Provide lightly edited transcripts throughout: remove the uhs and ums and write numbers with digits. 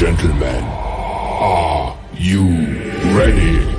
gentlemen, are you ready?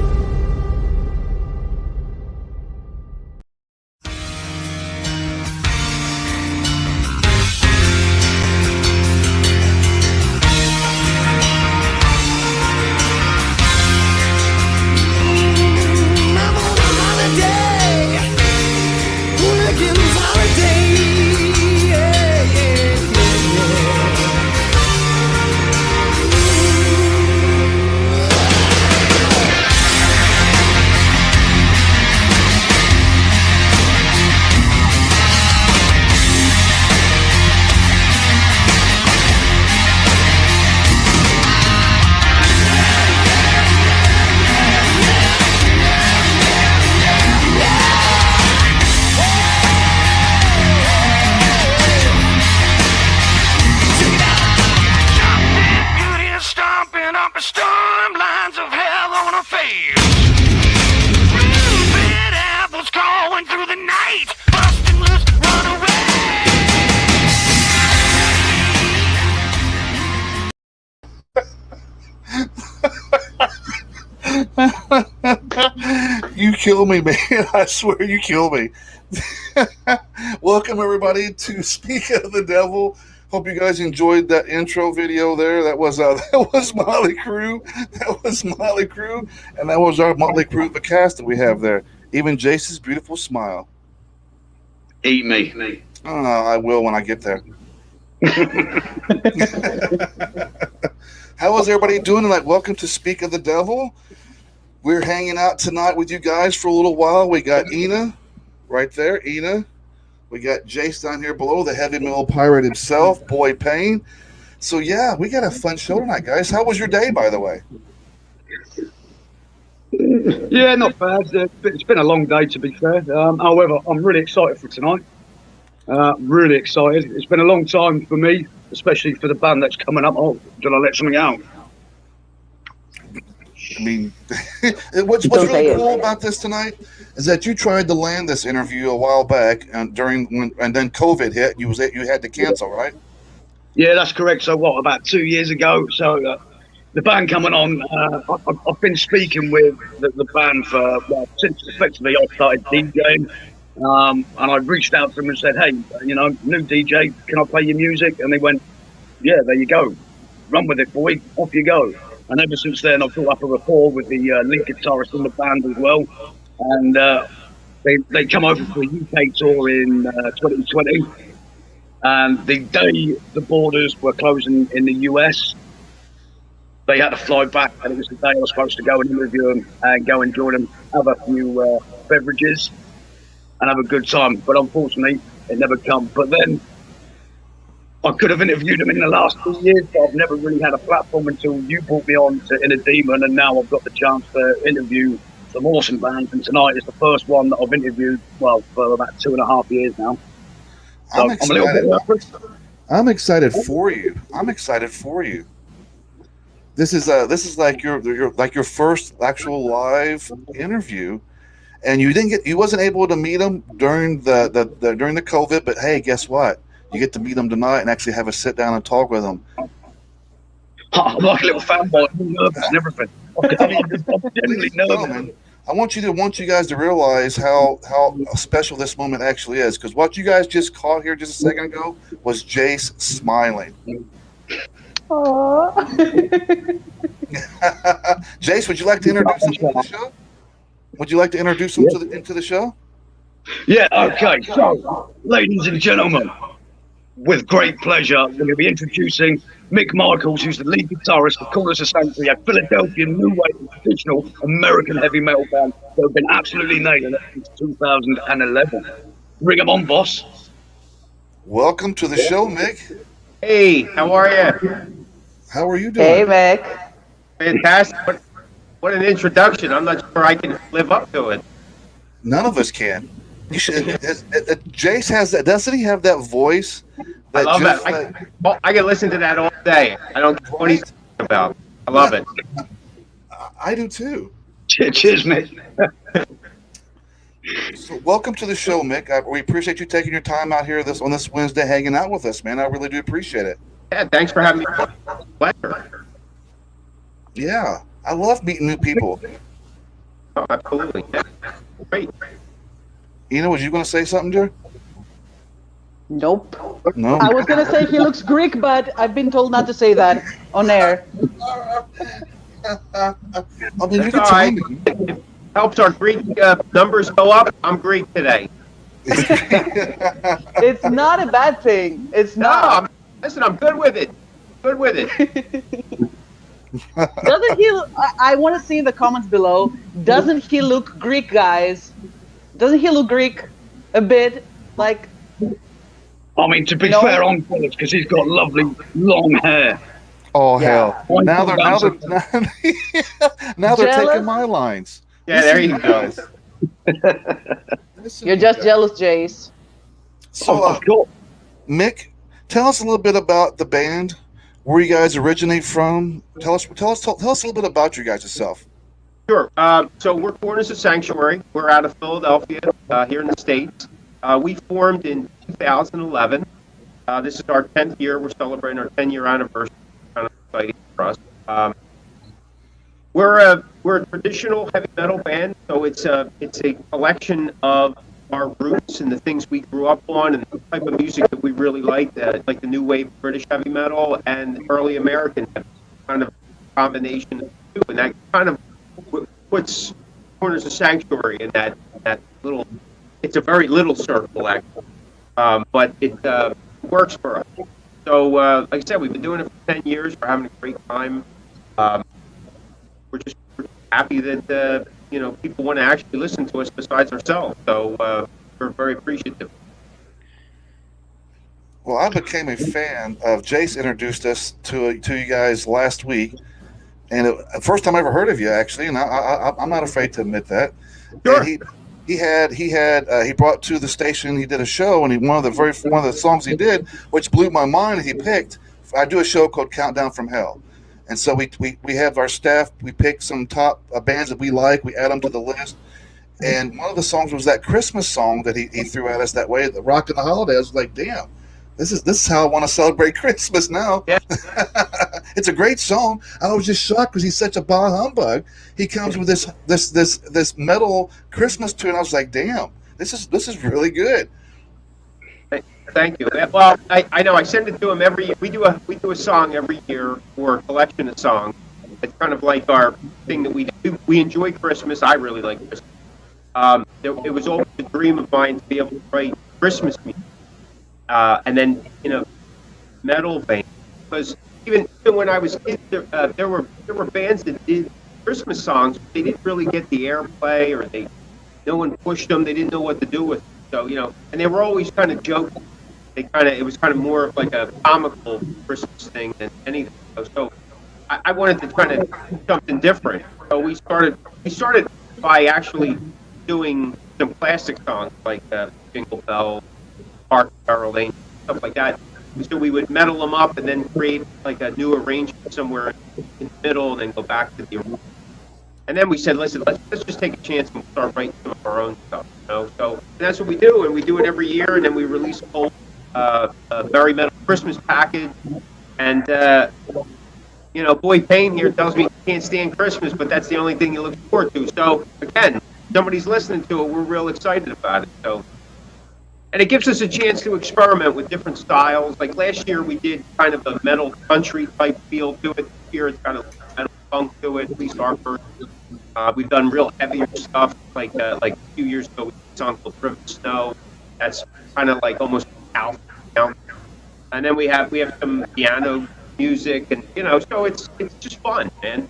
You kill me, man. I swear you kill me. Welcome, everybody, to Speak of the Devil. Hope you guys enjoyed that intro video there. That was Motley Crue. That was Motley Crue. And that was our Motley Crue, the cast that we have there. Even Jase's beautiful smile. Eat me. Oh, I will when I get there. How is everybody doing tonight? Welcome to Speak of the Devil. We're hanging out tonight with you guys for a little while. We got Ina right there, Ina. We got Jase down here below, the heavy metal pirate himself, Boy Payne. So, yeah, we got a fun show tonight, guys. How was your day, by the way? Yeah, not bad. It's been a long day, to be fair. However, I'm really excited for tonight. Really excited. It's been a long time for me, especially for the band that's coming up. Oh, did I let something out? I mean, what's really cool about this tonight is that you tried to land this interview a while back, and then COVID hit. You had to cancel, right? Yeah, that's correct. So what? About 2 years ago. So the band coming on. I've been speaking with the band for since effectively I started DJing, and I reached out to them and said, "Hey, new DJ, can I play your music?" And they went, "Yeah, there you go. Run with it, boy. Off you go." And ever since then, I've built up a rapport with the lead guitarist in the band as well. And they come over for a UK tour in 2020. And the day the borders were closing in the US, they had to fly back. And it was the day I was supposed to go and interview them and go and join them, have a few beverages and have a good time. But unfortunately, it never come. But then I could have interviewed them in the last 2 years, but I've never really had a platform until you brought me on to Inner Demon, and now I've got the chance to interview some awesome bands. And tonight is the first one that I've interviewed, for about 2.5 years now. So I'm a little bit nervous. I'm excited for you. This is like your first actual live interview, and you wasn't able to meet them during during the COVID. But hey, guess what? You get to meet them tonight and actually have a sit down and talk with them. I'm like a little fanboy. I'm nervous and everything. I'm genuinely nervous. I want you guys to realize how special this moment actually is, because what you guys just caught here just a second ago was Jase smiling. Aww. Jase, would you like to introduce him to the show? Would you like to introduce him into the show? Yeah. Okay. So, ladies and gentlemen, with great pleasure, we're going to be introducing Mick Michaels, who's the lead guitarist for Call Us a Sanctuary, a Philadelphia new wave traditional American heavy metal band that have been absolutely nailing it since 2011. Bring them on, boss. Welcome to the show, Mick. Hey, how are you? How are you doing? Hey, Mick. Fantastic. What an introduction. I'm not sure I can live up to it. None of us can. You should. Jase has that. Doesn't he have that voice? I love that. I can listen to that all day. I don't care what he's talking about. I love it. I do too. Cheers, Mick. So welcome to the show, Mick. We appreciate you taking your time out here on this Wednesday hanging out with us, man. I really do appreciate it. Yeah, thanks for having me. Pleasure. Yeah, I love meeting new people. Oh, absolutely. Yeah. Great. Ina, was you going to say something, dear? Nope. No. I was gonna say he looks Greek, but I've been told not to say that on air. I mean, you That's can all tell right. me. It helps our Greek numbers go up. I'm Greek today. It's not a bad thing. It's No, not. listen, I'm good with it. Good with it. Doesn't he? I want to see in the comments below. Doesn't he look Greek, guys? Doesn't he look Greek a bit? Like, I mean, to be no? fair, I'm jealous because he's got lovely long hair. Oh Yeah. hell! Now they're now they're taking Jealous? my lines. Yeah, there you go. Guys. Listen, You're you just guys. jealous, Jace. So, I've got Mick, tell us a little bit about the band, where you guys originate from. Tell us a little bit about you guys yourself. Sure. So we're Corners of Sanctuary. We're out of Philadelphia, here in the States. We formed in 2011. This is our 10th year. We're celebrating our 10-year anniversary. Kind of exciting for us. We're a traditional heavy metal band, so it's a collection of our roots and the things we grew up on and the type of music that we really like the new wave British heavy metal and early American kind of combination of the two, and that kind of puts Corners of Sanctuary in that little. It's a very little circle, actually, but it works for us. So, like I said, we've been doing it for 10 years. We're having a great time. We're just happy that people want to actually listen to us besides ourselves. So we're very appreciative. Well, I became a fan of Jase. Introduced us to you guys last week, and first time I ever heard of you actually, and I'm not afraid to admit that. Sure. And he brought to the station. He did a show, and one of the songs he did, which blew my mind. He picked. I do a show called Countdown from Hell, and so we have our staff. We pick some top bands that we like. We add them to the list. And one of the songs was that Christmas song that he threw at us that way, the Rock in the Holiday. I was like, damn, this is how I want to celebrate Christmas now. Yeah. It's a great song. I was just shocked because he's such a bah humbug. He comes with this metal Christmas tune. I was like, damn, this is really good. Thank you. Well, I know I send it to him every year. We do a song every year, or a collection of songs. It's kind of like our thing that we do. We enjoy Christmas. I really like Christmas. It was always a dream of mine to be able to write Christmas music, and then metal vein. Because even when I was kid, there were bands that did Christmas songs, but they didn't really get the airplay, or no one pushed them. They didn't know what to do with it. So and they were always kind of joking. It was kind of more of like a comical Christmas thing than anything. So I wanted to kind of do something different. So we started by actually doing some classic songs like Jingle Bell, Hark Carol Lane, stuff like that. So we would metal them up and then create like a new arrangement somewhere in the middle, and then go back to the original. And then we said, listen, let's just take a chance and start writing some of our own stuff. So that's what we do, and we do it every year. And then we release a whole Very Metal Christmas package. And Boy Payne here tells me he can't stand Christmas, but that's the only thing you look forward to. So again, somebody's listening to it. We're real excited about it. So, and it gives us a chance to experiment with different styles. Like last year, we did kind of a metal country type feel to it. This year, it's kind of metal funk to it. At least our version. We've done real heavier stuff. Like a few years ago, we did a song called "Driven Snow." That's kind of like almost out. And then we have some piano music, and so it's just fun, man.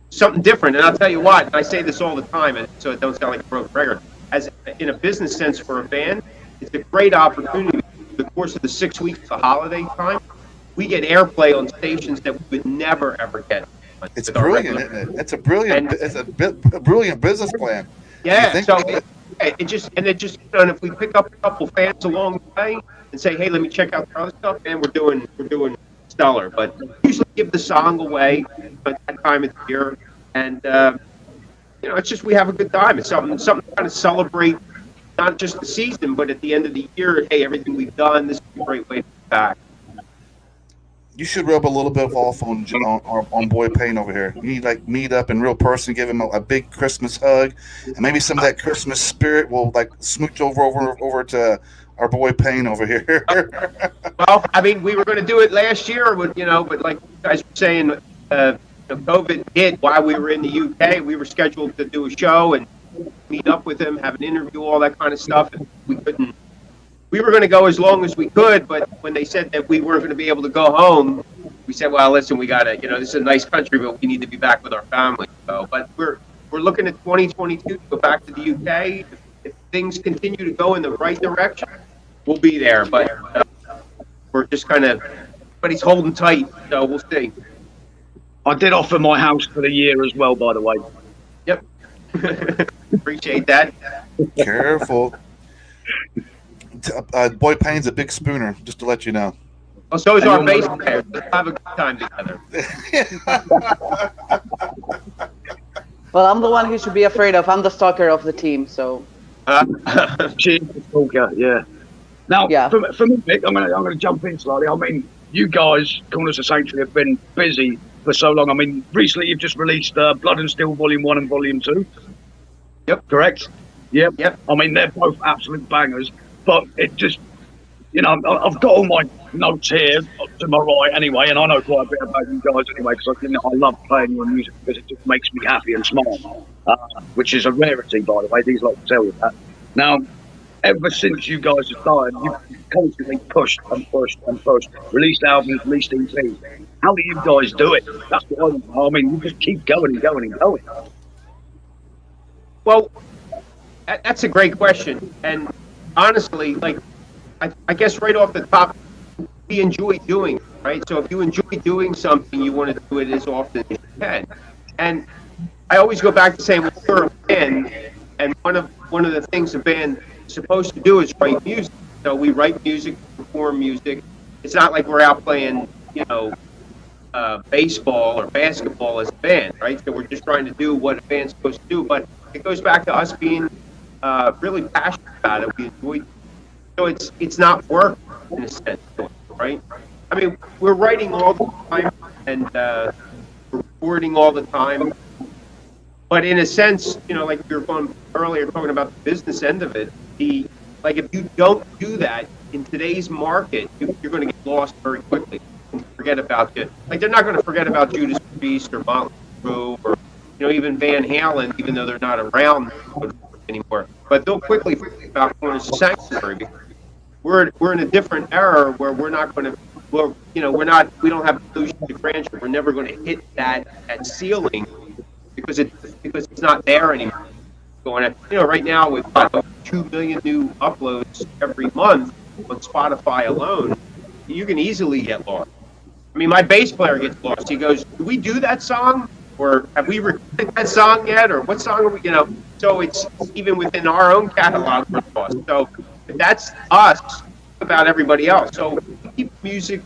Something different. And I'll tell you what, and I say this all the time, and so it don't sound like a broken record. As in a business sense for a band, it's a great opportunity. Through the course of the 6 weeks of the holiday time, we get airplay on stations that we would never ever get. It's brilliant, isn't it? It's a brilliant business plan. Yeah. So it just and if we pick up a couple fans along the way and say, hey, let me check out the other stuff, and we're doing stellar. But usually give the song away at that time of the year, and it's just we have a good time. It's something to kind of celebrate, not just the season, but at the end of the year, hey, everything we've done. This is a great way to get back. You should rub a little bit of off on Boy Payne over here. You need like meet up in real person, give him a big Christmas hug, and maybe some of that Christmas spirit will like smooch over to our boy Payne over here. Well, I mean, we were going to do it last year, but like you guys were saying, COVID hit while we were in the UK. We were scheduled to do a show and meet up with him, have an interview, all that kind of stuff, and we couldn't. We were going to go as long as we could, but when they said that we weren't going to be able to go home, we said, "Well, listen, we got to. This is a nice country, but we need to be back with our family." So, but we're looking at 2022 to go back to the UK. If things continue to go in the right direction, we'll be there. But we're just kind of, but he's holding tight, so we'll see. I did offer my house for the year as well, by the way. Yep. Appreciate that. Careful. Boy Payne's a big spooner, just to let you know. Well, so is our bass player. Let's have a good time together. Well, I'm the one he should be afraid of. I'm the stalker of the team, so. She's the stalker, yeah. Now, Yeah. for me, Nick, I'm gonna jump in slightly. I mean, you guys, Corners of Sanctuary, have been busy for so long. I mean, recently you've just released Blood and Steel Volume 1 and Volume 2. Yep. Correct? Yep. Yep. I mean, they're both absolute bangers, but it just, I've got all my notes here to my right anyway, and I know quite a bit about you guys anyway, because I love playing your music because it just makes me happy and smile, which is a rarity, by the way. These like to tell you that. Now, ever since you guys have started, you've constantly pushed and pushed and pushed, released albums, released EPs. How do you guys do it? That's what I mean. You just keep going and going and going. Well, that's a great question, and honestly, like, I guess right off the top, we enjoy doing it, right? So if you enjoy doing something, you want to do it as often as you can. And I always go back to saying, well, we're a band, and one of the things a band is supposed to do is write music. So we write music, perform music. It's not like we're out playing, baseball or basketball as a band, right? So we're just trying to do what a band's supposed to do. But it goes back to us being really passionate about it. We enjoy. So it's not work in a sense, right? I mean, we're writing all the time and we're recording all the time, but in a sense, like we were going earlier talking about the business end of it. If you don't do that in today's market, you're going to get lost very quickly and forget about you. Like they're not going to forget about Judas Priest or Motley Crue or even Van Halen, even though they're not around anymore. But they'll quickly forget about Corners of Sanctuary. We're in a different era where we're not going to, we don't have illusions of grandeur. We're never going to hit that ceiling because it's not there anymore. Right now we've got 2 million new uploads every month on Spotify alone. You can easily get lost. I mean, my bass player gets lost. He goes, "Do we do that song? Or have we recorded that song yet? Or what song are we?" So it's even within our own catalog we're lost. So that's us about everybody else. So keep music.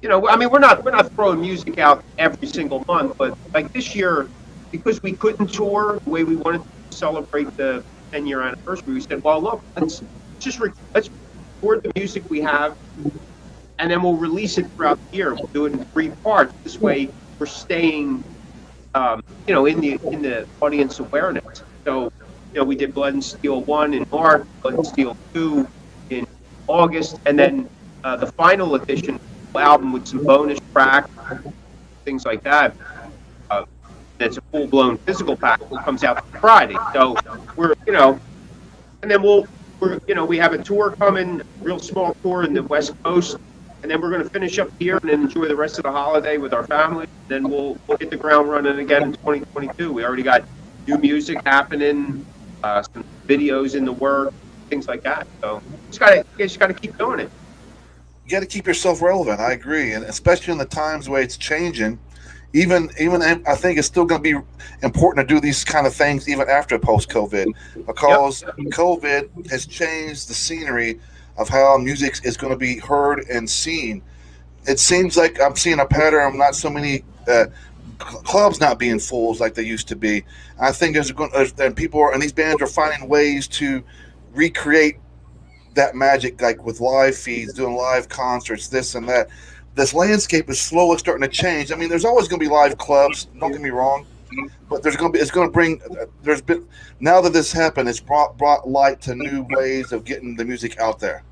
I mean, we're not throwing music out every single month, but like this year, because we couldn't tour the way we wanted to celebrate the 10-year anniversary, we said, well, look, let's record the music we have, and then we'll release it throughout the year. We'll do it in 3 parts. This way, we're staying, in the audience awareness. So, we did Blood and Steel 1 in March, Blood and Steel 2 in August, and then the final edition album with some bonus tracks, things like that. It's a full-blown physical pack that comes out Friday. So we're, and then we have a tour coming, real small tour in the West Coast, and then we're going to finish up here and then enjoy the rest of the holiday with our family. Then we'll hit the ground running again in 2022. We already got new music happening, some videos in the works, things like that. So you just got to keep doing it. You got to keep yourself relevant. I agree, and especially in the times where it's changing. Even I think it's still going to be important to do these kind of things even after post-COVID, because COVID has changed the scenery of how music is going to be heard and seen. It seems like I'm seeing a pattern of not so many clubs not being full like they used to be. I think and these bands are finding ways to recreate that magic, like with live feeds, doing live concerts, this and that. this landscape is slowly starting to change. I mean, there's always going to be live clubs. Don't get me wrong, but there's going to be. It's going to bring. There's been now that this happened, it's brought light to new ways of getting the music out there.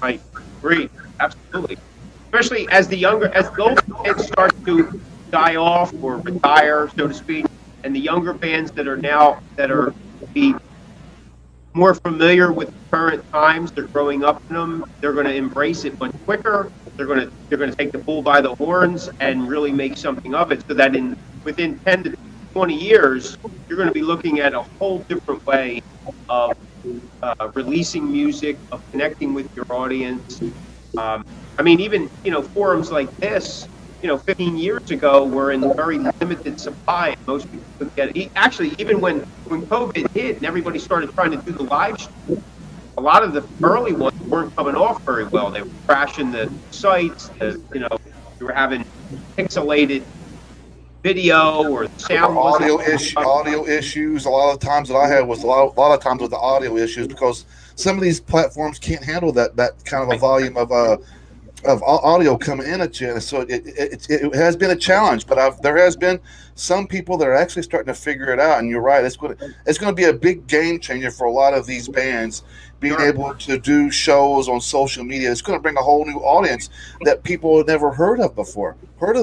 I agree, absolutely. Especially as the older bands start to die off or retire, so to speak, and the younger bands that are be more familiar with current times, they're growing up in them. They're going to embrace it much quicker. They're going to take the bull by the horns and really make something of it. So that within 10 to 20 years, you're going to be looking at a whole different way of releasing music, of connecting with your audience. I mean, even forums like this, 15 years ago were in very limited supply. Most people couldn't get it. Actually, even when COVID hit and everybody started trying to do the live stream, a lot of the early ones weren't coming off very well. They were crashing the sites. You were having pixelated video or the sound audio issues. A lot of the times that I had was a lot of times with the audio issues because some of these platforms can't handle that kind of a volume of audio coming in at you. So it has been a challenge, but there has been some people that are actually starting to figure it out. And you're right, it's going to be a big game changer for a lot of these bands being able to do shows on social media. It's going to bring a whole new audience that people had never heard of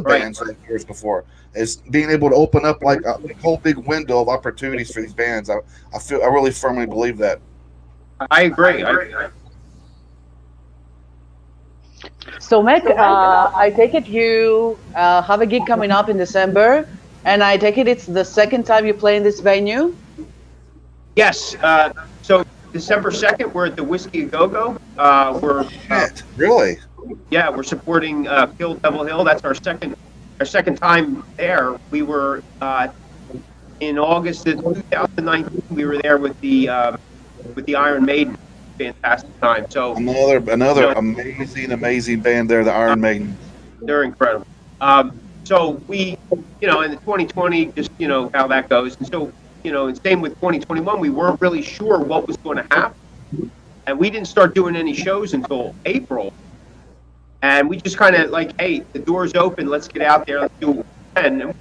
bands like yours before. Is being able to open up like a whole big window of opportunities for these bands. I really firmly believe that. I agree. So, Mac, I take it you have a gig coming up in December, and I take it it's the second time you play in this venue? Yes. So December 2nd, we're at the Whiskey A Go-Go. Really? Yeah, we're supporting Kill Devil Hill. That's our second time there. We were in August of 2019. We were there with the Iron Maiden. Fantastic time. So another amazing band there, the Iron Maiden. They're incredible. So we, in the 2020, just how that goes, and so and same with 2021, we weren't really sure what was going to happen, and we didn't start doing any shows until April, and we just kind of like, hey, the door's open, let's get out there, let's do it, and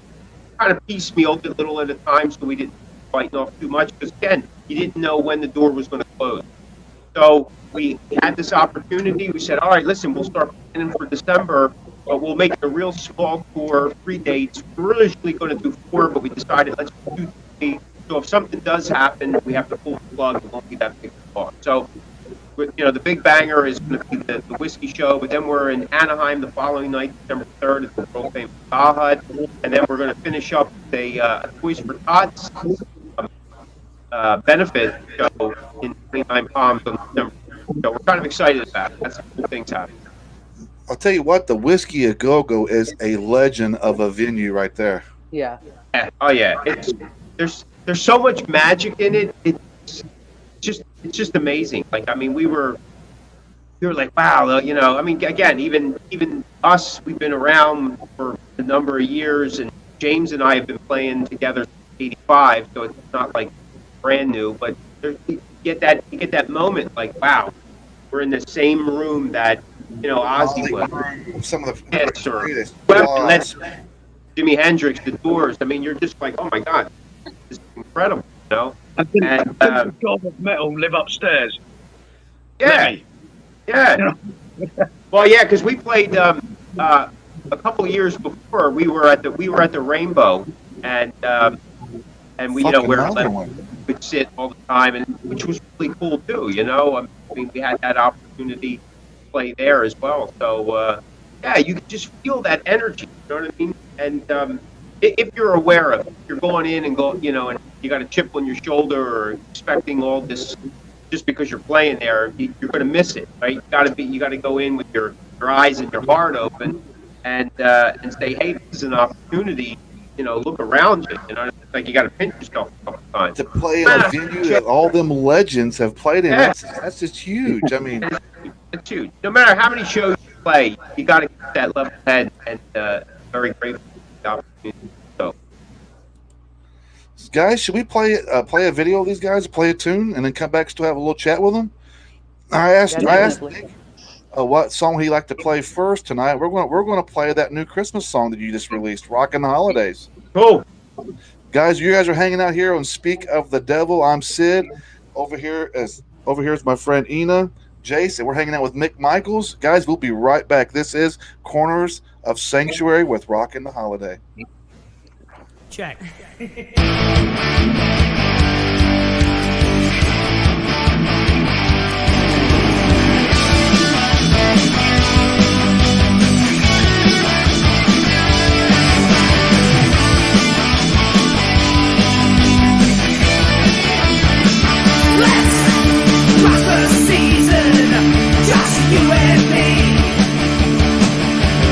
kind of piecemealed it a little at a time, so we didn't bite off too much, because again, you didn't know when the door was going to close. So we had this opportunity. We said, all right, listen, we'll start planning for December, but we'll make it a real small tour, 3 dates. We were originally going to do 4, but we decided let's do 3. So if something does happen, we have to pull the plug. It won't be that big of a cost. So, the big banger is going to be the whiskey show, but then we're in Anaheim the following night, December 3rd, at the world famous Hut, and then we're going to finish up a Toys for Tots benefit show in 29 Palms on December. So we're kind of excited about it. That's some cool things happening. I'll tell you what, the Whiskey A Go-Go is a legend of a venue right there. Yeah. Oh yeah. There's so much magic in it. It's just amazing. Like, I mean, we were like, wow, I mean, again, even us, we've been around for a number of years, and James and I have been playing together since '85, so it's not like brand new, but you get that moment like, wow, we're in the same room that Ozzy was. Some of the greatest. That's Jimi Hendrix, the Doors. I mean, you're just like, oh my God, this is incredible, I think the God of Metal live upstairs. Yeah, yeah. Well, yeah, because we played a couple of years before. We were at the Rainbow, and we would sit all the time, and which was really cool too. I mean, we had that opportunity to play there as well. So yeah, you can just feel that energy. You know what I mean? And if you're aware of it, if you're going in and and you got a chip on your shoulder or expecting all this just because you're playing there, you're going to miss it, right? You got to go in with your eyes and your heart open, and say, hey, this is an opportunity. Look around you. It's like you got to pinch yourself a couple times. To play in a venue that all them legends have played in, that's just huge. I mean, it's huge. No matter how many shows you play, you got to get that level head, and very grateful for the opportunity. So, guys, should we play a video of these guys, play a tune, and then come back to have a little chat with them? I asked Nick. what song he'd like to play first tonight. We're going to play that new Christmas song that you just released, "Rockin' the Holidays." Cool. Guys, you guys are hanging out here on Speak of the Devil. I'm Sid. Over here is my friend Ina, Jase, and we're hanging out with Mick Michaels. Guys, we'll be right back. This is Corners of Sanctuary with "Rockin' the Holiday." Check. Let's rock the season, just you and me.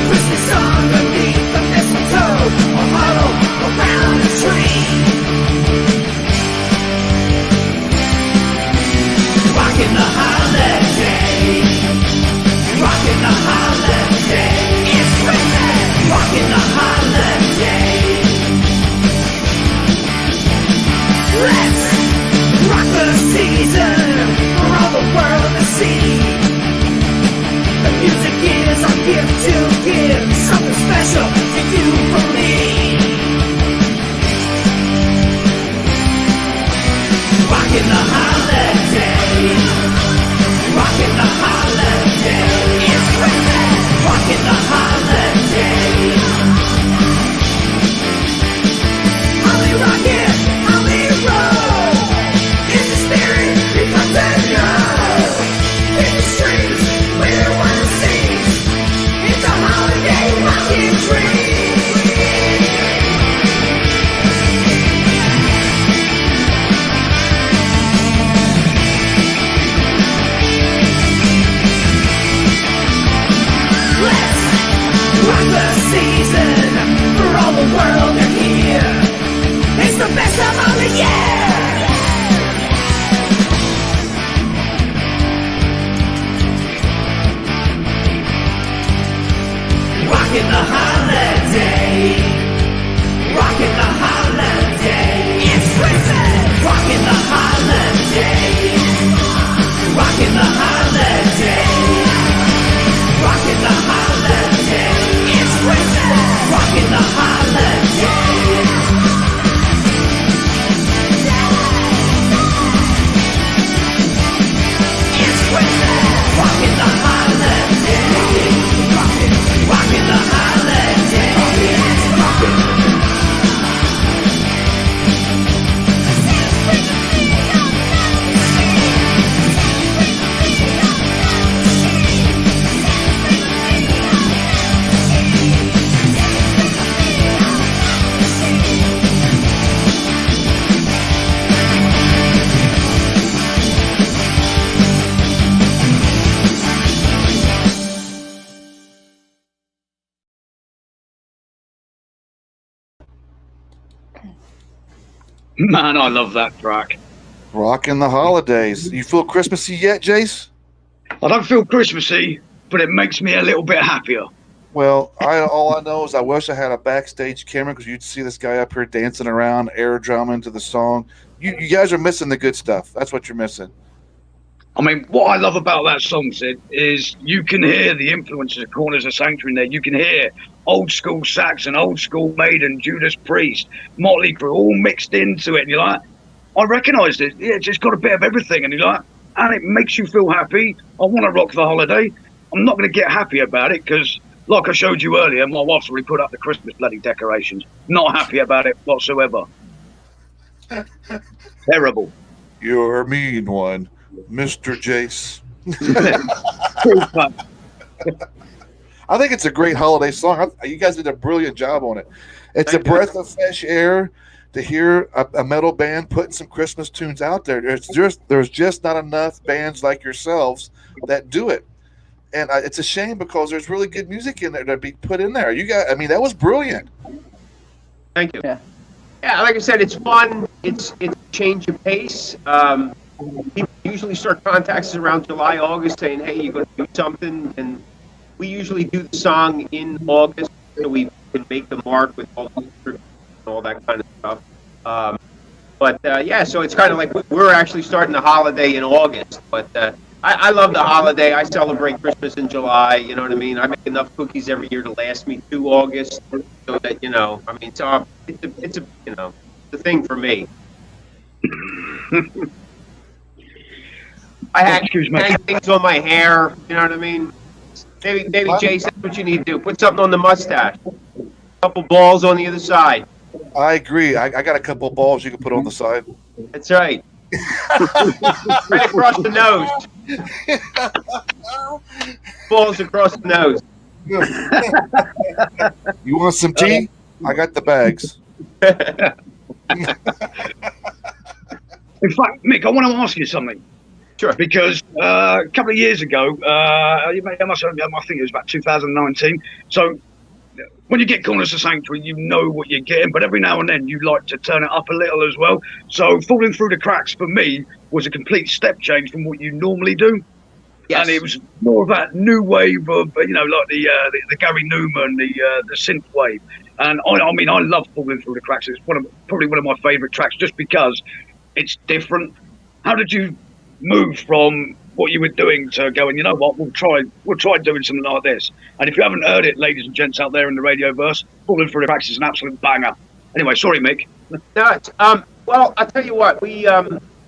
Christmas underneath the mistletoe, or huddle around a tree. Rockin' the holiday, rockin' the holiday. It's Christmas, rockin' the holiday. Let's rock the season for all the world to see. The music is our gift to give something special to you from me. Rockin' the holiday, rockin' the holiday. It's Christmas, rockin' the holiday. Holly rockin', holly roll. It's the spirit we come to know. In the streets, where one sings. It's a holiday rockin' dream. Let's rock the season for all the world to hear. It's the best time of the year. Rockin' the holiday, rockin' the holiday. It's Christmas, rockin' the holiday, rockin' the holiday, rockin' the holiday. It's Christmas, rockin' the holiday. It's Christmas, rockin' the holiday, rockin' the holiday. Man, I love that track. "Rockin' the Holidays." You feel Christmassy yet, Jace? I don't feel Christmassy, but it makes me a little bit happier. Well, all I know is I wish I had a backstage camera because you'd see this guy up here dancing around, air drumming to the song. You guys are missing the good stuff. That's what you're missing. I mean, what I love about that song, Sid, is you can hear the influences of Corners of Sanctuary in there. You can hear old school Saxon, old school Maiden, Judas Priest, Motley Crue, all mixed into it. And you're like, I recognised it. Yeah, it's just got a bit of everything. And you're like, and it makes you feel happy. I want to rock the holiday. I'm not going to get happy about it because, like I showed you earlier, my wife's already put up the Christmas bloody decorations. Not happy about it whatsoever. Terrible. You're a mean one, Mr. Jace. I think it's a great holiday song. You guys did a brilliant job on it. It's a breath of fresh air to hear a metal band putting some Christmas tunes out there. There's just not enough bands like yourselves that do it. And it's a shame because there's really good music in there to be put in there. You got, I mean, that was brilliant. Thank you. Yeah. Yeah, like I said, it's fun. It's a change of pace. People usually start contacts around July, August, saying, "Hey, you're going to do something," and we usually do the song in August, so we can make the mark with all that kind of stuff. But yeah, so it's kind of like we're actually starting the holiday in August. But I love the holiday. I celebrate Christmas in July. You know what I mean? I make enough cookies every year to last me through August, so that I mean, it's a the thing for me. I Excuse me. hang things on my hair. You know what I mean? Maybe Jase, that's what you need to do. Put something on the mustache. A couple balls on the other side. I agree. I got a couple balls you can put on the side. That's right. Right across the nose. Balls across the nose. You want some tea? I got the bags. In fact, Mick, I want to ask you something. Sure. Because a couple of years ago, I think it was about 2019. So when you get Corners of Sanctuary, you know what you're getting, but every now and then you like to turn it up a little as well. So Falling Through the Cracks for me was a complete step change from what you normally do. Yes. And it was more of that new wave of, like the Gary Newman, the synth wave. And I mean, I love Falling Through the Cracks. It's probably one of my favourite tracks just because it's different. How did you move from what you were doing to going, you know what, we'll try doing something like this? And if you haven't heard it, ladies and gents out there in the radioverse, Falling Through the Cracks is an absolute banger. Anyway, sorry, Mick. No, it's, well, I'll tell you what, we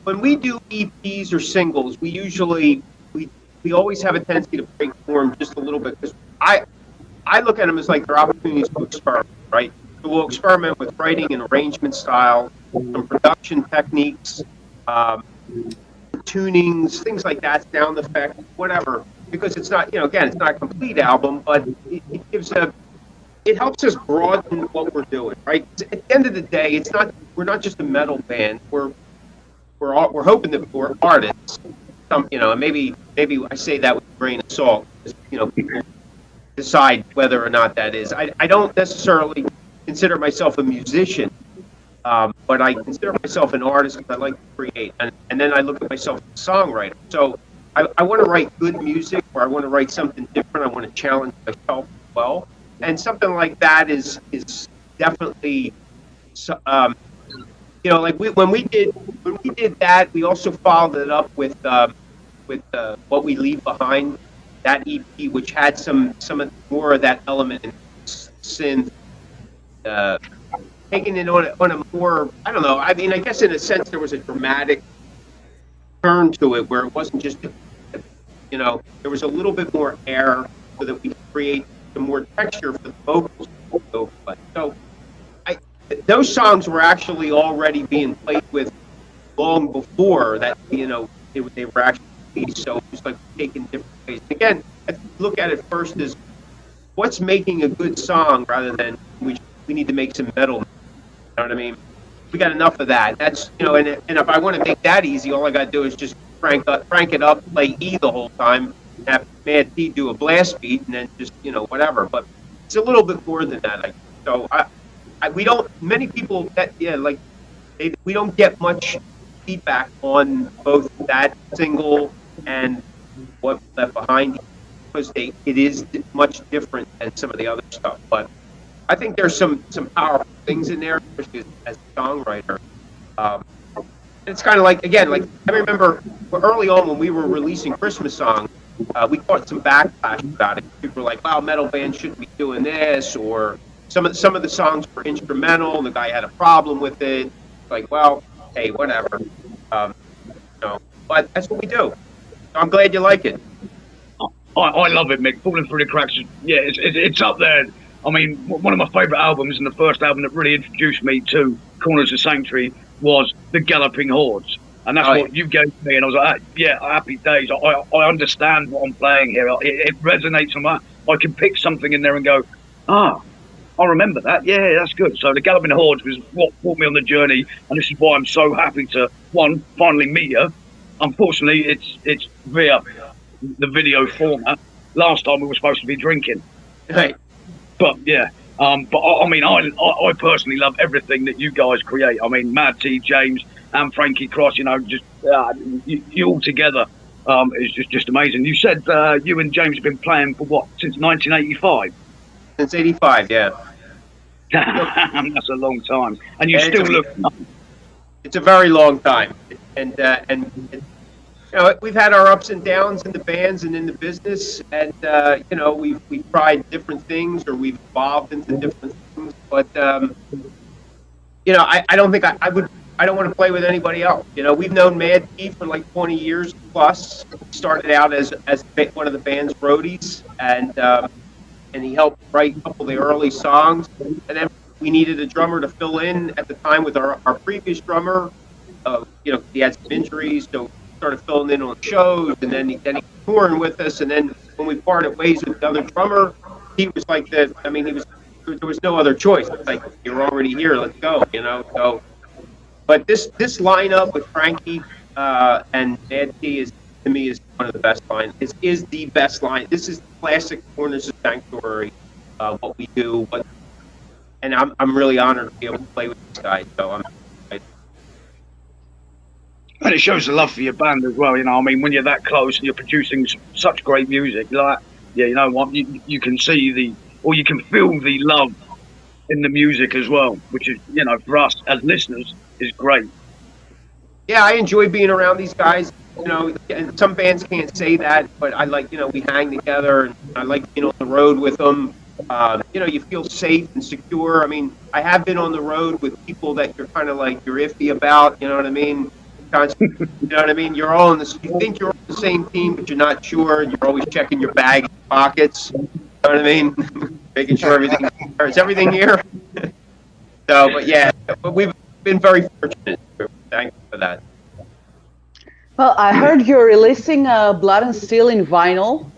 when we do EPs or singles, we usually we always have a tendency to break form just a little bit, because I look at them as like they're opportunities to experiment, right? So we'll experiment with writing and arrangement style, some production techniques, tunings, things like that, sound effects, whatever. Because it's not, again, it's not a complete album, but it helps us broaden what we're doing, right? At the end of the day, we're not just a metal band. We're hoping that we're artists. And maybe I say that with a grain of salt, because, people decide whether or not that is. I don't necessarily consider myself a musician, but I consider myself an artist because I like to create, and then I look at myself as a songwriter. So I want to write good music, or I want to write something different. I want to challenge myself as well, and something like that is definitely, like when we did that, we also followed it up with What We Leave Behind, that EP, which had some more of that element in synth, taking it on a more, I don't know, I mean, I guess in a sense there was a dramatic turn to it where it wasn't just, there was a little bit more air so that we create some more texture for the vocals. So those songs were actually already being played with long before that, they were actually released. So it was like taken different ways. Again, I look at it first as what's making a good song rather than we need to make some metal. You know what I mean? We got enough of that. That's, and if I want to make that easy, all I got to do is just crank it up, play E the whole time, have Mad T do a blast beat, and then just, whatever. But it's a little bit more than that. So we don't, many people we don't get much feedback on both that single and What Left Behind, because it is much different than some of the other stuff. But I think there's some powerful things in there, especially as a songwriter. It's kind of like, again, like I remember early on when we were releasing Christmas songs, we caught some backlash about it. People were like, "Wow, metal bands shouldn't be doing this," or some of the songs were instrumental, and the guy had a problem with it. Like, well, hey, whatever. But that's what we do. So I'm glad you like it. I love it, Mick. Falling Through the Cracks, it's up there. I mean, one of my favourite albums, and the first album that really introduced me to Corners of Sanctuary was The Galloping Hordes. And that's what you gave me, and I was like, happy days. I understand what I'm playing here. It resonates on that. I can pick something in there and go, I remember that. Yeah, that's good. So The Galloping Hordes was what brought me on the journey, and this is why I'm so happy to, finally meet you. Unfortunately, it's via the video format. Last time we were supposed to be drinking. Right. But I mean, I personally love everything that you guys create. I mean, Mad T, James, and Frankie Cross, just you all together is just amazing. You said you and James have been playing for what, since 1985? Since 85, yeah. That's a long time, and you still look. It's a very long time, and we've had our ups and downs in the bands and in the business, and we've tried different things or we've evolved into different things. But I don't think I would. I don't want to play with anybody else. We've known Mad T for like 20 years plus. Started out as one of the band's roadies, and he helped write a couple of the early songs. And then we needed a drummer to fill in at the time with our previous drummer. He had some injuries, so we started filling in on shows, and then he touring with us. And then when we parted ways with the other drummer, he was like there was no other choice. It's like, you're already here, let's go, So, but this lineup with Frankie and Mad T to me is one of the best lines. This is the best line. This is classic Corners of Sanctuary. What we do, and I'm really honored to be able to play with these guys. So I'm excited. And it shows the love for your band as well. When you're that close and you're producing such great music, like, yeah, you know what, you can see you can feel the love in the music as well, which is, for us as listeners, is great. Yeah, I enjoy being around these guys. And some bands can't say that, but I like, we hang together, and I like being on the road with them. You feel safe and secure. I mean, I have been on the road with people that you're kind of like, you're iffy about, you know what I mean? You know what I mean? You're all you think you're on the same team, but you're not sure, and you're always checking your bag and pockets. You know what I mean? Making sure is everything here? So, but yeah, we've been very fortunate. Thank you for that. Well, I heard you're releasing Blood and Steel in vinyl.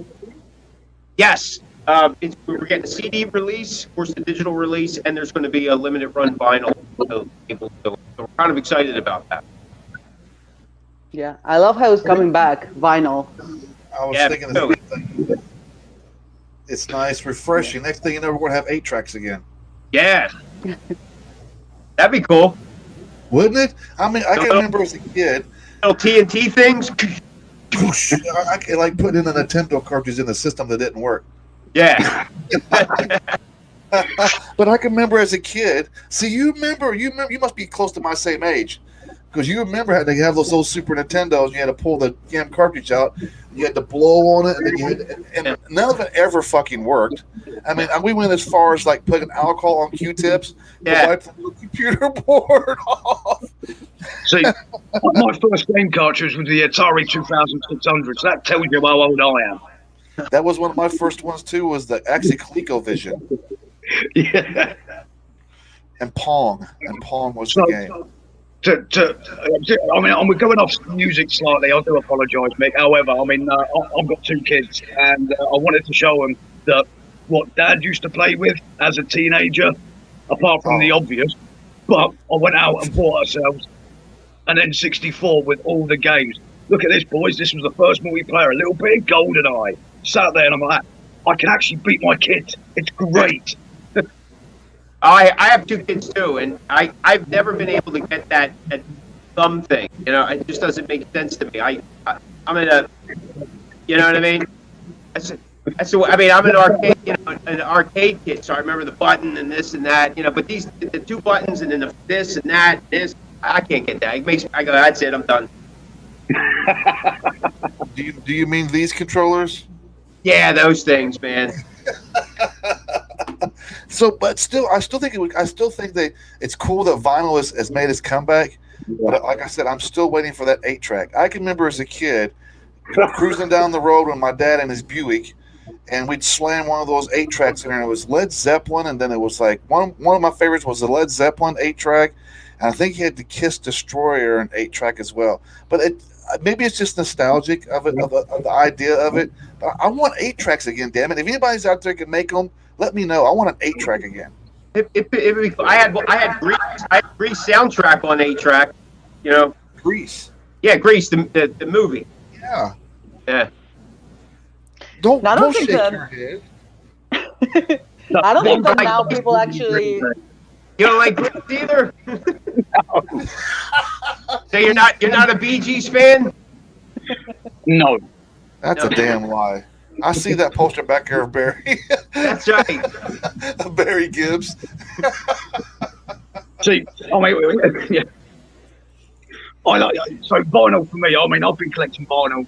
Yes. We're getting a CD release, of course, the digital release, and there's going to be a limited run vinyl. So we're kind of excited about that. Yeah, I love how it's coming back, vinyl. I was thinking the same thing. It's nice, refreshing. Next thing you know, we're going to have 8 tracks again. Yeah. That'd be cool. Wouldn't it? I mean, I can remember as a kid. Little TNT things. I could like put in a Nintendo cartridge in the system that didn't work. Yeah. But I can remember as a kid. See, you must be close to my same age. Because you remember how they have those old Super Nintendos, you had to pull the damn cartridge out, you had to blow on it, and then and none of it ever fucking worked. I mean, we went as far as like putting alcohol on Q-tips to wipe the computer board off. See, my first game cartridge was the Atari 2600, so that tells you how old I am. That was one of my first ones too, was actually ColecoVision. Yeah. And Pong. And Pong was the game. We're going off music slightly. I do apologise, Mick. However, I've got 2 kids, and I wanted to show them that what Dad used to play with as a teenager, apart from the obvious. But I went out and bought ourselves an N64 with all the games. Look at this, boys. This was the first multiplayer. A little bit of GoldenEye. Sat there, and I'm like, I can actually beat my kids. It's great. I have 2 kids too, and I've never been able to get that thumb thing. It just doesn't make sense to me. I'm in a, you know what I mean? I'm an arcade kid, so I remember the button and this and that. But the 2 buttons and then this and that, I can't get that. I go, that's it, I'm done. Do you mean these controllers? Yeah, those things, man. So, but still, I still think that it's cool that vinyl has made its comeback. But like I said, I'm still waiting for that 8-track. I can remember as a kid cruising down the road with my dad in his Buick, and we'd slam one of those 8-tracks in there, and it was Led Zeppelin, and then it was like one of my favorites was the Led Zeppelin 8-track, and I think he had the Kiss Destroyer an 8-track as well. But maybe it's just nostalgic of it, of the idea of it. But I want 8-tracks again, damn it! If anybody's out there can make them, let me know. I want an 8-track again. I had Grease soundtrack on 8-track. Grease. Yeah, Grease, the movie. Yeah. Yeah. I don't shake think your head. I don't think that now people actually. You don't like Grease either? No. So you're not a Bee Gees fan? No. That's a damn lie. I see that poster back there of Barry. That's right. Barry Gibbs. See, So vinyl for me. I mean, I've been collecting vinyl,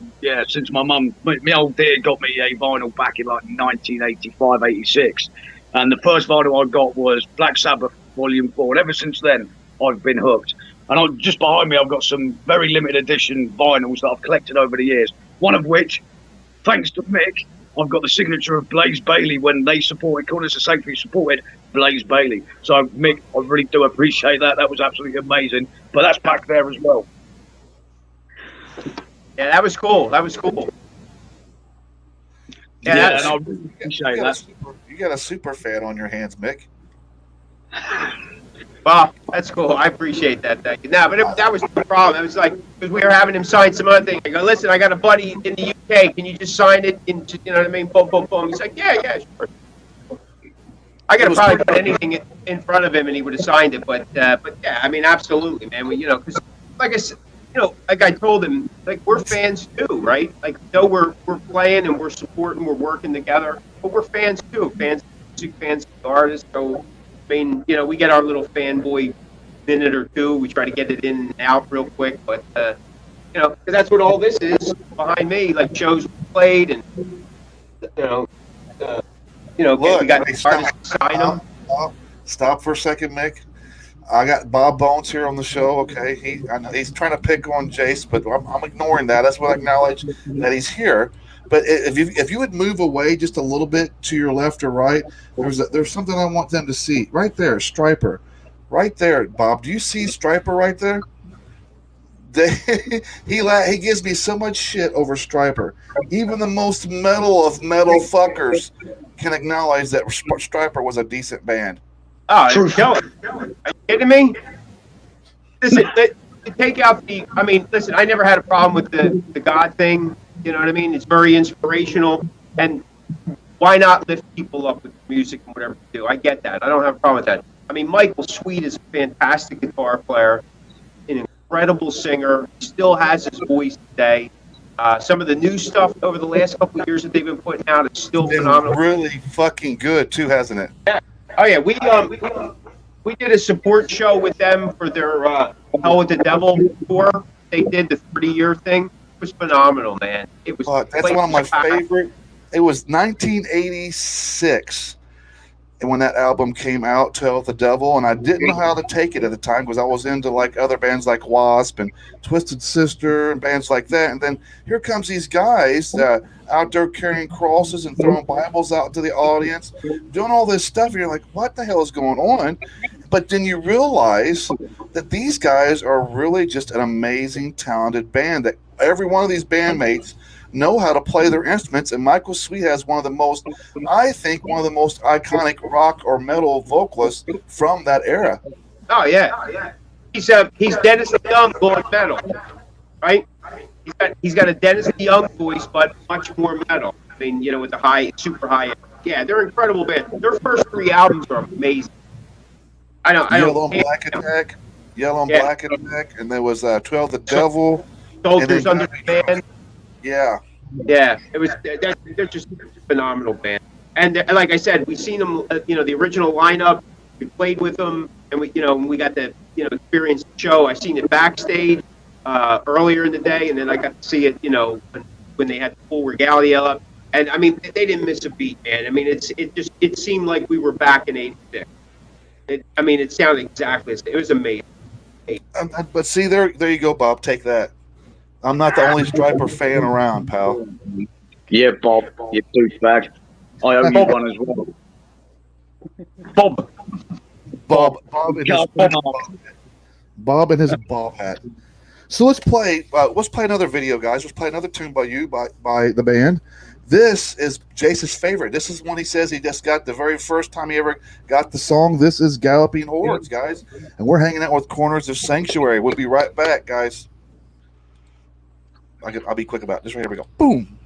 since my mum, my old dear, got me a vinyl back in like 1985, 86, and the first vinyl I got was Black Sabbath Volume 4. And ever since then, I've been hooked. And just behind me, I've got some very limited edition vinyls that I've collected over the years. One of which, thanks to Mick, I've got the signature of Blaze Bayley when they supported, Corners of Sanctuary supported Blaze Bayley. So, Mick, I really do appreciate that. That was absolutely amazing. But that's back there as well. Yeah, that was cool. That was cool. Yeah, and I really appreciate that. You got a super fan on your hands, Mick. Well, that's cool. I appreciate that. Thank you. No, but that was the problem. It was like, because we were having him sign some other thing. I go, listen, I got a buddy in the UK. Can you just sign it into, you know what I mean? Boom, boom, boom. He's like, yeah, sure. I could have probably put anything in front of him and he would have signed it. But yeah, I mean, absolutely, man. Because like I said, like I told him, like, we're fans too, right? Like, though we're playing and we're supporting, we're working together, but we're fans too. Fans of music, fans of the artists. So, I mean, we get our little fanboy minute or two. We try to get it in and out real quick, but because that's what all this is behind me. Like, shows played, and Look, we got hey, artists sign them. Stop for a second, Mick. I got Bob Bones here on the show. Okay, I know he's trying to pick on Jase, but I'm ignoring that. That's what I acknowledge that he's here. But if you would move away just a little bit to your left or right, there's something I want them to see right there. Striper, right there, Bob. Do you see Striper right there? He gives me so much shit over Striper. Even the most metal of metal fuckers can acknowledge that Striper was a decent band. Oh, are you kidding me? Listen, take out listen, I never had a problem with the God thing. You know what I mean? It's very inspirational. And why not lift people up with music and whatever you do? I get that. I don't have a problem with that. I mean, Michael Sweet is a fantastic guitar player, an incredible singer, still has his voice today. Some of the new stuff over the last couple of years that they've been putting out is still phenomenal. Really fucking good too, hasn't it? Yeah. Oh yeah, we did a support show with them for their Hell with the Devil tour. They did the 30-year thing. It was phenomenal, man. It was. That's one of my favorite. It was 1986, and when that album came out, Hell with the Devil, and I didn't know how to take it at the time because I was into like other bands like Wasp and Twisted Sister and bands like that. And then here comes these guys out there carrying crosses and throwing Bibles out to the audience, doing all this stuff. And you're like, what the hell is going on? But then you realize that these guys are really just an amazing, talented band. That every one of these bandmates know how to play their instruments, and Michael Sweet has one of the most iconic rock or metal vocalists from that era. Oh yeah. He's Dennis DeYoung going metal, right? He's got a Dennis DeYoung voice, but much more metal. I mean, with the super high. Yeah, they're incredible band. Their first 3 albums are amazing. Yellow and Black Attack, and there was 12 the Devil, Soldiers Under the Band. Yeah, it was. They're just a phenomenal band. And like I said, we seen them. The original lineup. We played with them, and we got the experience the show. I seen it backstage earlier in the day, and then I got to see it. When they had the full regalia up, and I mean, they didn't miss a beat, man. I mean, it seemed like we were back in '86. It sounded exactly. It was amazing. but see, there you go, Bob. Take that. I'm not the only Striper fan around, pal. Yeah, Bob, you douchebag. I owe you one as well. Bob and his Bob hat. So let's play another video, guys. Let's play another tune by the band. This is Jase's favorite. This is one he says he just got the very first time he ever got the song. This is Galloping Hordes, guys. And we're hanging out with Corners of Sanctuary. We'll be right back, guys. I'll be quick about it. Just right here we go. Boom.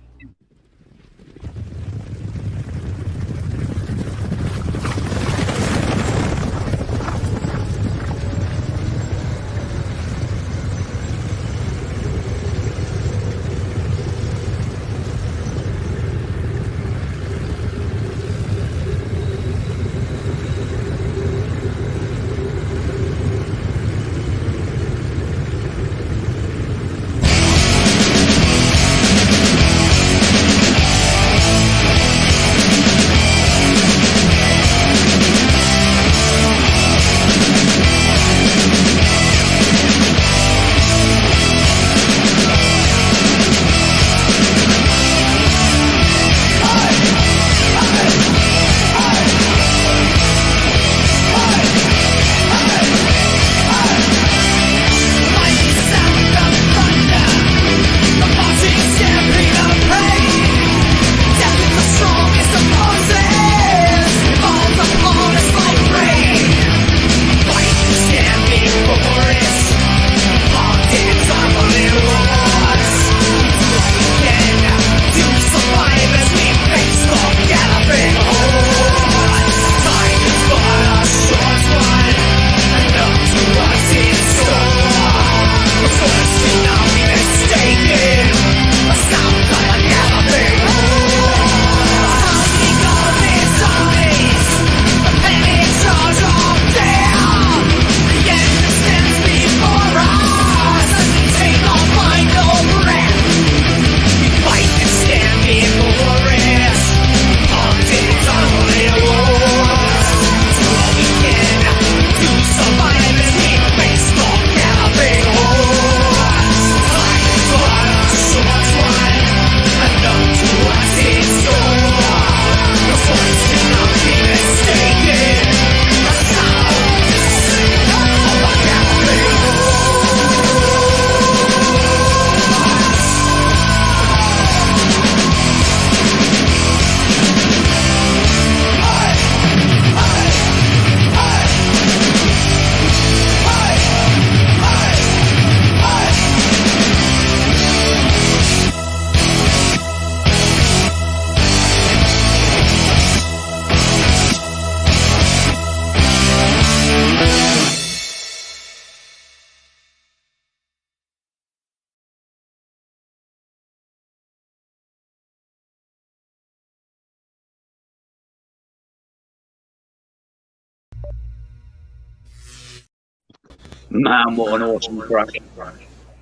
Man, what an awesome track.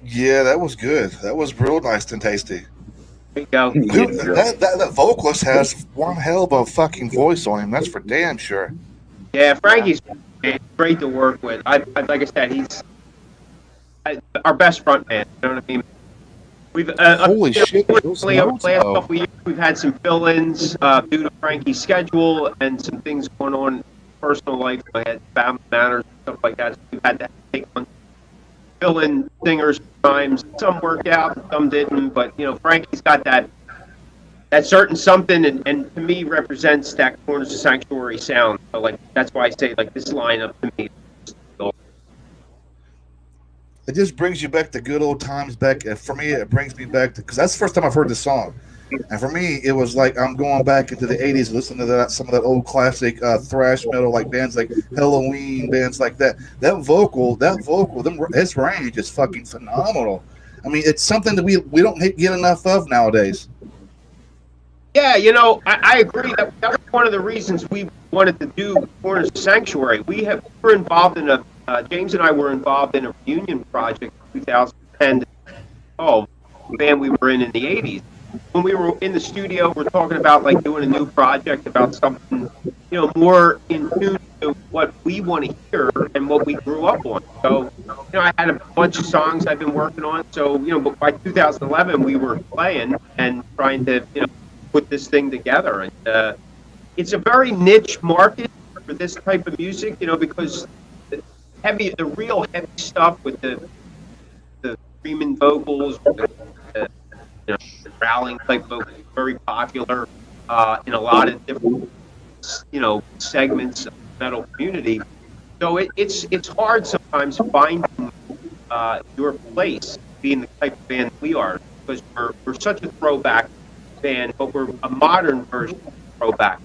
Yeah, that was good. That was real nice and tasty. There you go. That vocalist has one hell of a fucking voice on him. That's for damn sure. Yeah, Frankie's great to work with. Like I said, he's our best front man. You know what I mean? We've Holy shit! Those Over the notes, last though. couple of years, we've had some fill-ins due to Frankie's schedule and some things going on in personal life. I had family matters and stuff like that. So we've had to take on fill-in singers times. Some worked out, some didn't. But Frankie's got that certain something, and to me represents that Corners of Sanctuary sound. So that's why I say this lineup to me. It just brings you back to good old times. For me, it brings me back to, because that's the first time I've heard the song, and for me, it was like I'm going back into the '80s, listening to some of that old classic thrash metal, like bands like Halloween, bands like that. That vocal, his range is fucking phenomenal. I mean, it's something that we don't get enough of nowadays. Yeah, I agree. That was one of the reasons we wanted to do Corners of Sanctuary. We were involved in James and I were involved in a reunion project in 2010. The band we were in the 80s. When we were in the studio, we're talking about doing a new project about something, more in tune to what we want to hear and what we grew up on. So, I had a bunch of songs I've been working on. So, but by 2011, we were playing and trying to, put this thing together. And it's a very niche market for this type of music, because the real heavy stuff with the screaming vocals, the growling type vocals, very popular in a lot of different segments of the metal community. So it's hard sometimes finding your place being the type of band we are, because we're such a throwback band, but we're a modern version of throwback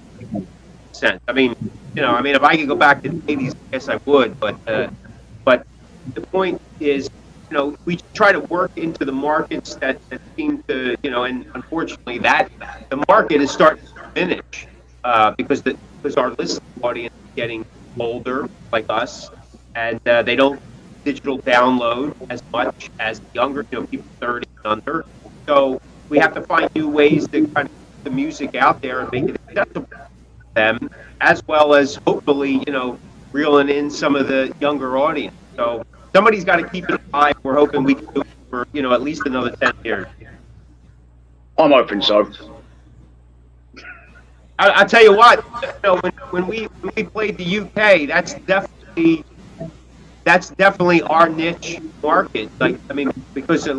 sense. I mean, if I could go back to the 80s, I guess I would, but the point is, we try to work into the markets that seem to, and unfortunately the market is starting to diminish because our listening audience is getting older, like us, and they don't digital download as much as the younger, people 30 and under. So we have to find new ways to kind of get the music out there and make it accessible to them, as well as hopefully, reeling in some of the younger audience. So somebody's got to keep it alive. We're hoping we can do it for, at least another 10 years. I'm hoping so. I'll tell you what, when we played the UK, that's definitely our niche market. Because of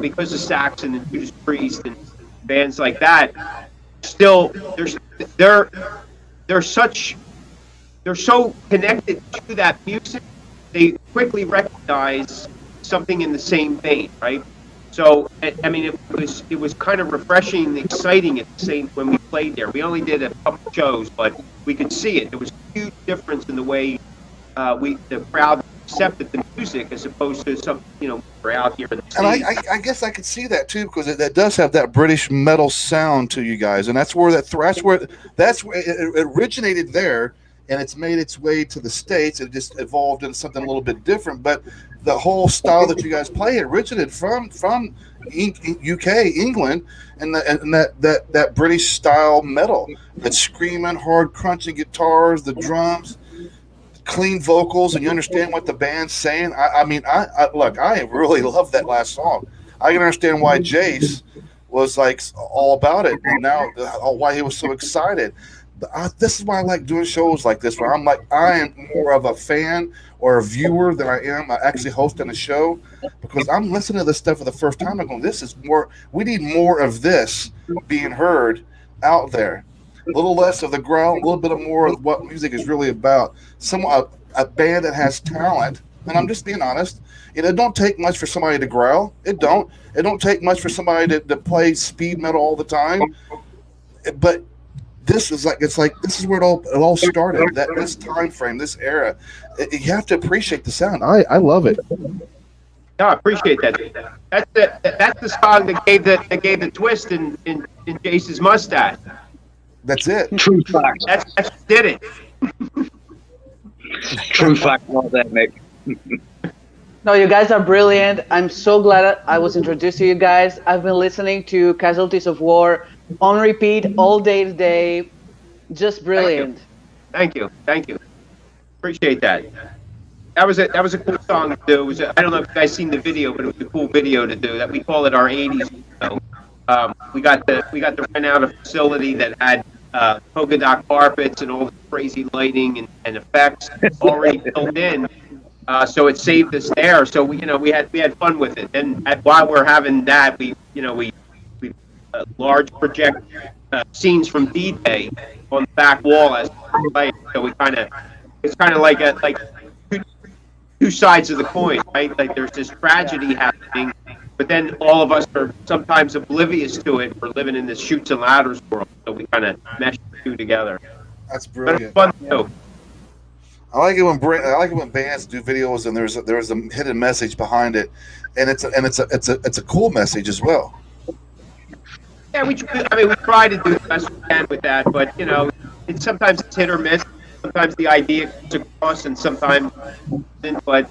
because of Saxon and Judas Priest and bands like that, still they're so connected to that music, they quickly recognize something in the same vein, right? So it was kind of refreshing and exciting at the same when we played there. We only did a couple shows, but we could see it. There was a huge difference in the way the crowd accepted the music as opposed to some, we're out here in the And States. I guess I could see that too, because that does have that British metal sound to you guys, and that's where it originated there, and it's made its way to the States. It just evolved into something a little bit different, but the whole style that you guys play originated from UK, England, and that British style metal, that screaming, hard, crunching guitars, the drums, clean vocals, and you understand what the band's saying. I really love that last song. I can understand why Jase was all about it, and now why he was so excited. This is why I like doing shows like this, where I am more of a fan or a viewer than I am actually hosting a show, because I'm listening to this stuff for the first time. I'm going, this is more. We need more of this being heard out there. A little less of the growl, a little bit more of what music is really about. A band that has talent, and I'm just being honest. It don't take much for somebody to growl. It don't take much for somebody to play speed metal all the time. But this is this is where it all started. This time frame, this era. You have to appreciate the sound. I love it. No, I appreciate that. That's the song that gave the twist in Jase's mustache. That's it. True fact. That's did it. True fact right there, Mick. No, you guys are brilliant. I'm so glad I was introduced to you guys. I've been listening to Casualties of War on repeat all day today. Just Thank you. brilliant. Thank you. Thank you. Appreciate that. That was a cool song to do. It was I don't know if you guys seen the video, but it was a cool video to do. That we call it our '80s video. We got to rent out a facility that had polka dot carpets and all the crazy lighting and effects already built in. So it saved us there. So we had fun with it. And while we're having that, we large project scenes from D-Day on the back wall as we play. So it's kind of like two sides of the coin, right? Like there's this tragedy happening, but then all of us are sometimes oblivious to it. We're living in this shoots and ladders world, so we kind of mesh the two together. That's But it's brilliant. fun too. I like it when bands do videos and there's a hidden message behind it, and it's a cool message as well. Yeah, we try to do the best we can with that, but sometimes it's hit or miss. Sometimes the idea comes across, and sometimes isn't. But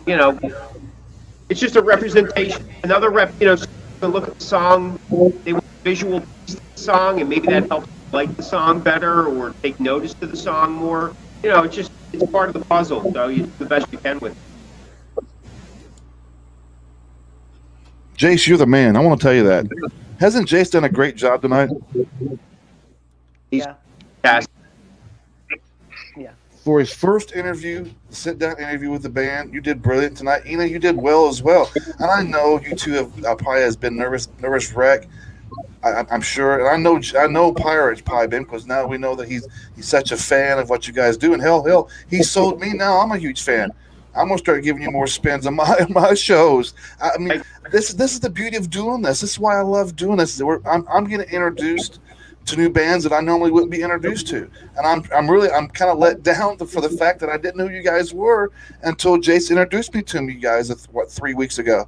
it's just a representation. Another to look at the song, they want a visual piece of the song, and maybe that helps them like the song better or take notice to the song more. It's part of the puzzle. So you do the best you can with it. Jase, you're the man. I want to tell you that. Hasn't Jase done a great job tonight? He's Yeah. fantastic. Yeah. For his first interview, sit-down interview with the band, you did brilliant tonight. Ina, you did well as well. And I know you two have probably has been nervous wreck. I'm sure, and I know Pirate's probably been because now we know that he's such a fan of what you guys do. And hell, he sold me. Now I'm a huge fan. I'm gonna start giving you more spins on my shows. I mean, this is the beauty of doing this. This is why I love doing this. I'm getting introduced to new bands that I normally wouldn't be introduced to, and I'm kind of let down for the fact that I didn't know who you guys were until Jase introduced me to you guys 3 weeks ago.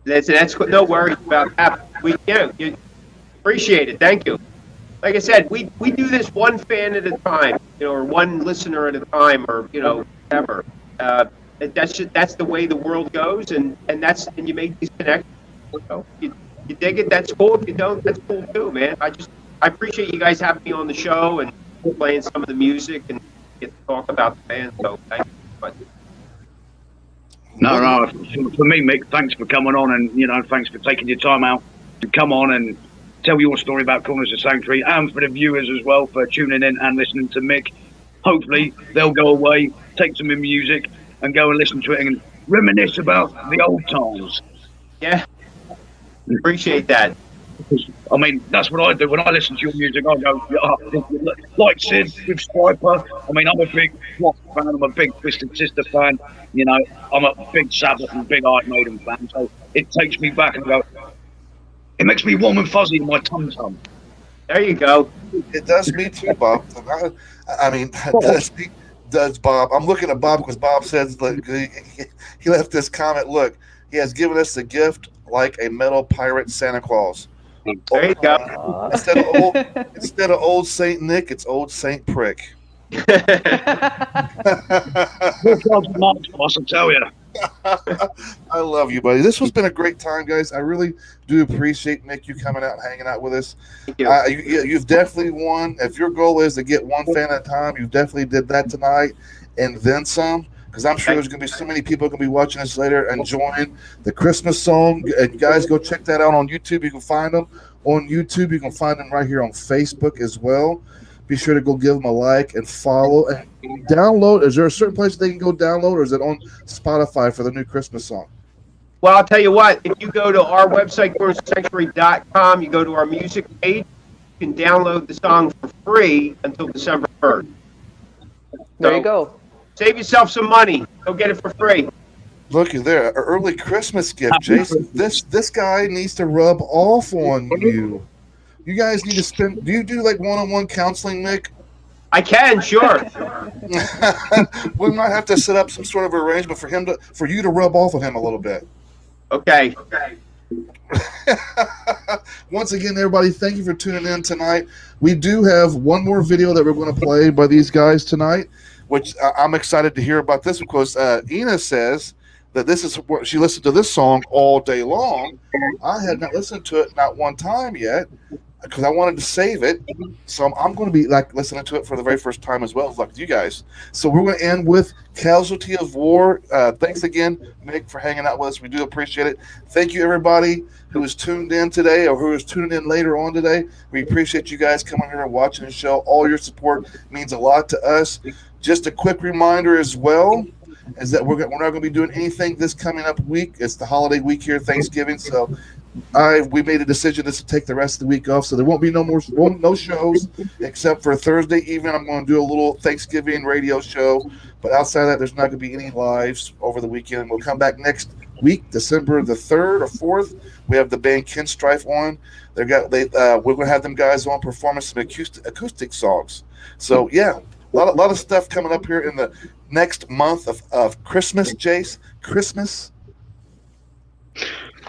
That's no worries about that. We you appreciate it. Thank you. Like I said, we do this one fan at a time, or one listener at a time, or whatever. That's the way the world goes, and you make these connections. You dig it, that's cool. If you don't, that's cool too, man. I appreciate you guys having me on the show and playing some of the music and get to talk about the band. So thank you. No. For me, Mick, thanks for coming on, and thanks for taking your time out to come on and tell your story about Corners of Sanctuary, and for the viewers as well for tuning in and listening to Mick. Hopefully, they'll go away, take some music, and go and listen to it and reminisce about the old times. Yeah, appreciate that. I mean, that's what I do when I listen to your music. I go, like Sid with Striper. I mean, I'm a big rock fan. I'm a big Twisted Sister fan. I'm a big Sabbath and big Iron Maiden fan. So it takes me back and go. It makes me warm and fuzzy in my tum-tum. There you go. It does me too, Bob. I mean, does Bob. I'm looking at Bob because Bob says, look, he left this comment. Look, he has given us a gift like a metal pirate Santa Claus. There you go. Instead of old Saint Nick, it's old Saint Prick. Boss, I tell you. I love you, buddy. This has been a great time, guys. I really do appreciate Nick you coming out and hanging out with us. Thank you. You've definitely won. If your goal is to get one fan at a time, you definitely did that tonight, and then some. Because I'm sure there's going to be so many people going to be watching this later, enjoying the Christmas song. And guys, go check that out on YouTube. You can find them on YouTube. You can find them right here on Facebook as well. Be sure to go give them a like and follow and download. Is there a certain place they can go download, or is it on Spotify for the new Christmas song? Well, I'll tell you what. If you go to our website, cornersanctuary.com, you go to our music page, you can download the song for free until December 1st. There you go. Save yourself some money. Go get it for free. Looky there, an early Christmas gift, Jason. This guy needs to rub off on you. You guys need to spend. Do you do like one-on-one counseling, Nick? I can, sure. We might have to set up some sort of arrangement for you to rub off on him a little bit. Okay. Once again, everybody, thank you for tuning in tonight. We do have one more video that we're going to play by these guys tonight, which I'm excited to hear about this because Ina says that this is what she listened to this song all day long. I had not listened to it not one time yet because I wanted to save it. So I'm going to be like listening to it for the very first time as well, like you guys. So we're going to end with Casualty of War. Thanks again, Mick, for hanging out with us. We do appreciate it. Thank you, everybody who is tuned in today or who is tuning in later on today. We appreciate you guys coming here and watching the show. All your support means a lot to us. Just a quick reminder as well is that we're not going to be doing anything this coming up week. It's the holiday week here, Thanksgiving. So we made a decision to take the rest of the week off, so there won't be no shows except for Thursday evening. I'm going to do a little Thanksgiving radio show, but outside of that, there's not going to be any lives over the weekend. We'll come back next week, December the 3rd or 4th. We have the band Kinstrife on. We're going to have them guys on performing some acoustic songs. So yeah, a lot of stuff coming up here in the next month of Christmas, Jase. Christmas.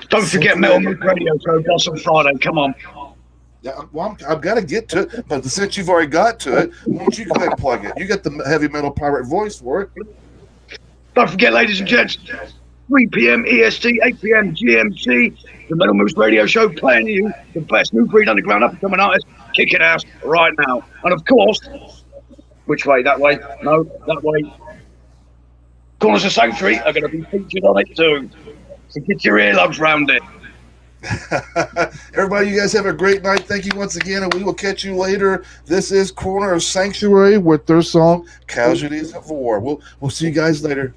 Don't forget Metal Moose Radio Show, Blossom Friday. Come on. Yeah, well, I've got to get to it, but since you've already got to it, why don't you go ahead and plug it? You got the heavy metal pirate voice for it. Don't forget, ladies and gents, 3 p.m. EST, 8 p.m. GMT, the Metal Moose Radio Show playing you the best new breed underground up-and-coming artists, kicking ass right now. And of course, which way? That way? No, that way. Corners of Sanctuary are going to be featured on it too. So get your earlobes round it. Everybody, you guys have a great night. Thank you once again, and we will catch you later. This is Corner of Sanctuary with their song Casualties of War. We'll see you guys later.